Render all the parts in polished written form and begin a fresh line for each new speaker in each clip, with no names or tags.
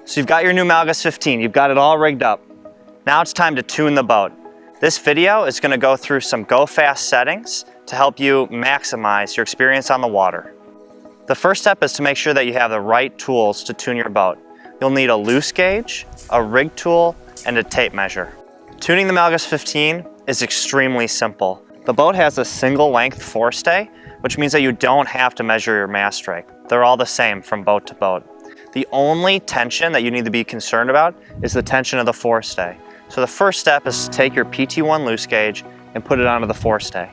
So you've got your new Melges 15, you've got it all rigged up. Now it's time to tune the boat. This video is going to go through some go fast settings to help you maximize your experience on the water. The first step is to make sure that you have the right tools to tune your boat. You'll need a loose gauge, a rig tool, and a tape measure. Tuning the Melges 15 is extremely simple. The boat has a single length forestay, which means that you don't have to measure your mast rate. They're all the same from boat to boat. The only tension that you need to be concerned about is the tension of the forestay. So the first step is to take your PT1 loose gauge and put it onto the forestay.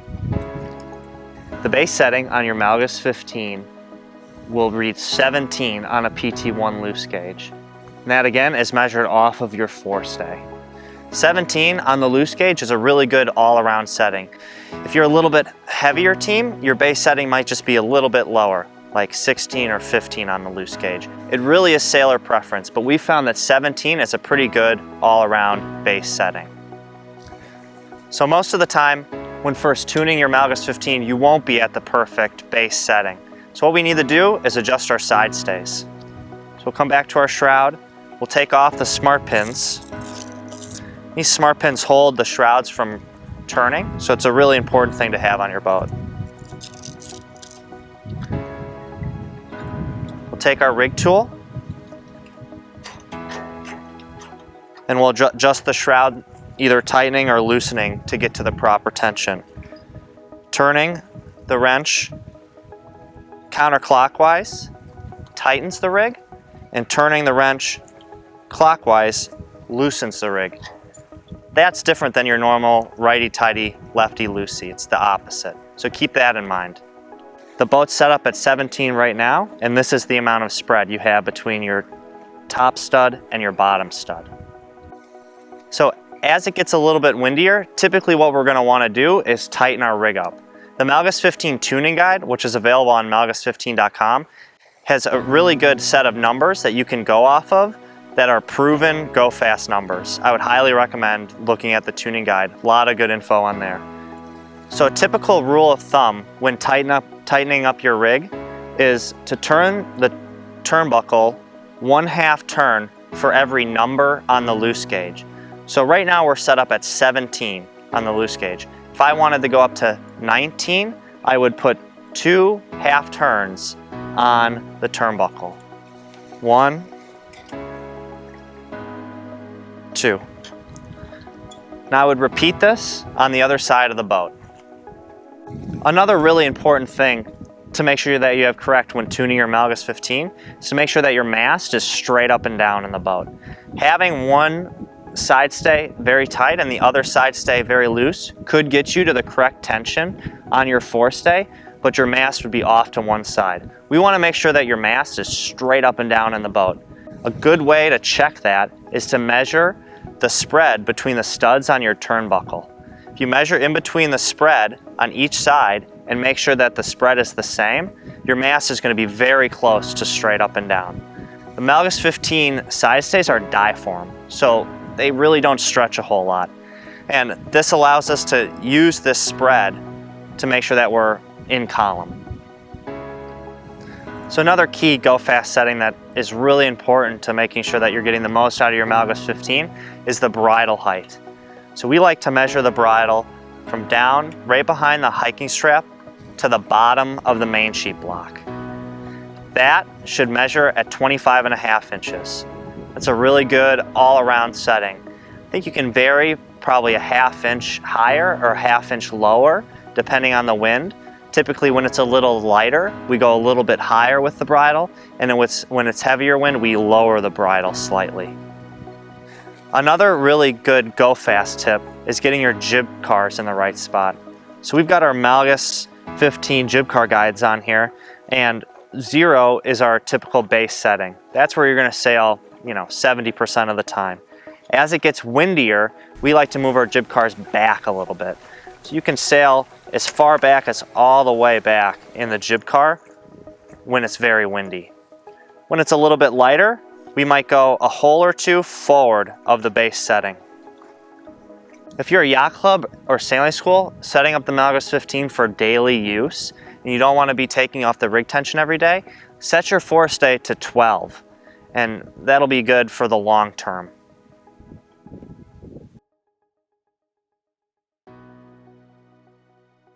The base setting on your Melges 15 will read 17 on a PT1 loose gauge. And that again is measured off of your forestay. 17 on the loose gauge is a really good all-around setting. If you're a little bit heavier team, your base setting might just be a little bit lower, like 16 or 15 on the loose gauge. It really is sailor preference, but we found that 17 is a pretty good all-around base setting. So most of the time, when first tuning your Melges 15, you won't be at the perfect base setting. So what we need to do is adjust our side stays. So we'll come back to our shroud, we'll take off the smart pins. These smart pins hold the shrouds from turning, so it's a really important thing to have on your boat. Take our rig tool and we'll adjust the shroud, either tightening or loosening to get to the proper tension. Turning the wrench counterclockwise tightens the rig, and turning the wrench clockwise loosens the rig. That's different than your normal righty-tighty, lefty-loosey. It's the opposite. So keep that in mind. The boat's set up at 17 right now, and this is the amount of spread you have between your top stud and your bottom stud. So as it gets a little bit windier, typically what we're going to want to do is tighten our rig up. The Melges 15 tuning guide, which is available on melges15.com, has a really good set of numbers that you can go off of that are proven go fast numbers. I would highly recommend looking at the tuning guide. A lot of good info on there. So a typical rule of thumb when tightening up your rig is to turn the turnbuckle 1/2 turn for every number on the loose gauge. So right now we're set up at 17 on the loose gauge. If I wanted to go up to 19, I would put 2 half turns on the turnbuckle. 1, 2. Now I would repeat this on the other side of the boat. Another really important thing to make sure that you have correct when tuning your Melges 15 is to make sure that your mast is straight up and down in the boat. Having one side stay very tight and the other side stay very loose could get you to the correct tension on your forestay, but your mast would be off to one side. We want to make sure that your mast is straight up and down in the boat. A good way to check that is to measure the spread between the studs on your turnbuckle. If you measure in between the spread on each side and make sure that the spread is the same, your mast is going to be very close to straight up and down. The Melges 15 side stays are diaphragm, so they really don't stretch a whole lot. And this allows us to use this spread to make sure that we're in column. So another key go fast setting that is really important to making sure that you're getting the most out of your Melges 15 is the bridle height. So we like to measure the bridle from down right behind the hiking strap to the bottom of the main sheet block. That should measure at 25.5 inches. That's a really good all-around setting. I think you can vary probably a 1/2 inch higher or 1/2 inch lower depending on the wind. Typically when it's a little lighter, we go a little bit higher with the bridle, and when it's heavier wind, we lower the bridle slightly. Another really good go fast tip is getting your jib cars in the right spot. So we've got our Melges 15 jib car guides on here, and 0 is our typical base setting. That's where you're going to sail, 70% of the time. As it gets windier, we like to move our jib cars back a little bit. So you can sail as far back as all the way back in the jib car when it's very windy. When it's a little bit lighter, we might go a hole or two forward of the base setting. If you're a yacht club or sailing school setting up the Melges 15 for daily use and you don't want to be taking off the rig tension every day, set your forestay to 12. and that'll be good for the long term.